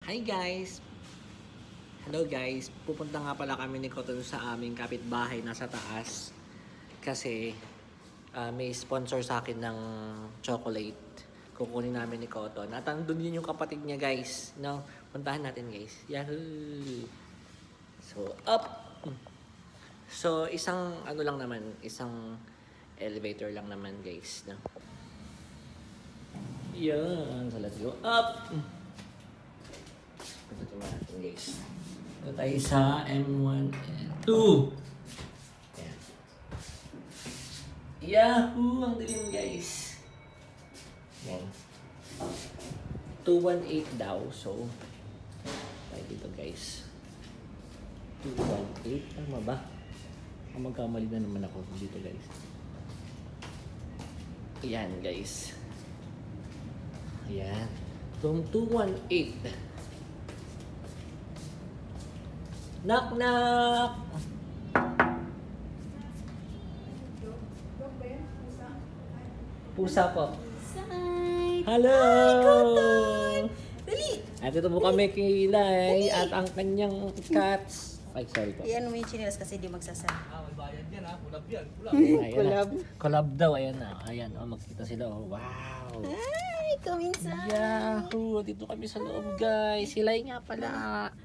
Hi guys! Hello guys! Pupunta nga pala kami ni Cotton sa aming kapitbahay nasa taas. Kasi may sponsor sa akin ng chocolate. Kukunin namin ni Cotton. At andun yun yung kapatid niya guys. No? Puntahan natin guys. Yahoo! So, up! So, isang ano lang naman. Isang elevator lang naman guys. No? Yan. So, let's go up! Ito natin guys. Ito tayo sa M1 and 2. Ayan. Yahoo! Ang dilim guys. Ayan. 218 daw. So, tayo dito guys. 218. Tama ba? Magkamali na naman ako dito guys. Ayan guys. Ayan. From 218. Knock knock. Pusa po. Hi. Hello. Hi, Cotton. Dali. At ito po kami kay Lai at ang kanyang cats. Ay, sorry po. Iyan mo yung chinelas kasi di magsasara. May bayad yan ha, kulab yan, kulab. Collab. Collab daw, ayan na. Ayan, oh, magkita sila. Oh. Wow. Hi, come inside. Yahoo! Dito kami sa loob, guys. Sila nga pala.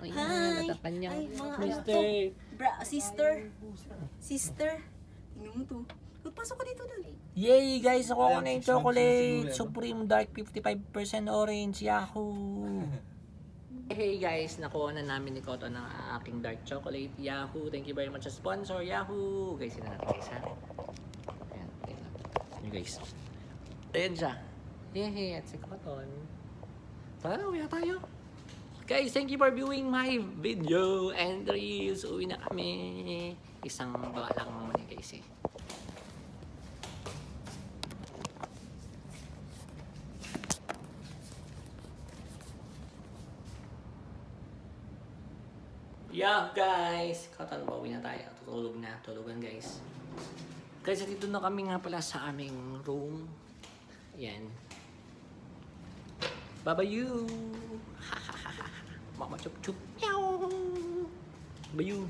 Ayan, Hi. at ang kanyang Ay, mga mister. sister. Sister. Tingnan mo to. Pasok ka dito dali. Yay, guys! Ako na yung chocolate. Supreme Dark 55% orange. Yahoo! Hey guys, nakuha na namin ni Cotton ng aking dark chocolate. Yahoo! Thank you very much sa sponsor. Yahoo! Guys, sila natin guys ha. Ayan, ayan guys. Ayan siya. Yay! At si Cotton. Tara, uwi na tayo. Guys, thank you for viewing my video. And reels, uwi na kami. Isang baka lang naman yun guys eh. Yeah, guys! Cotton, bawi na tayo. Tutulog na. Tulugan, guys. Guys, dito na kami nga pala sa aming room. Yan. Bye-bye! Mama chup chup! Meow! Bye-you!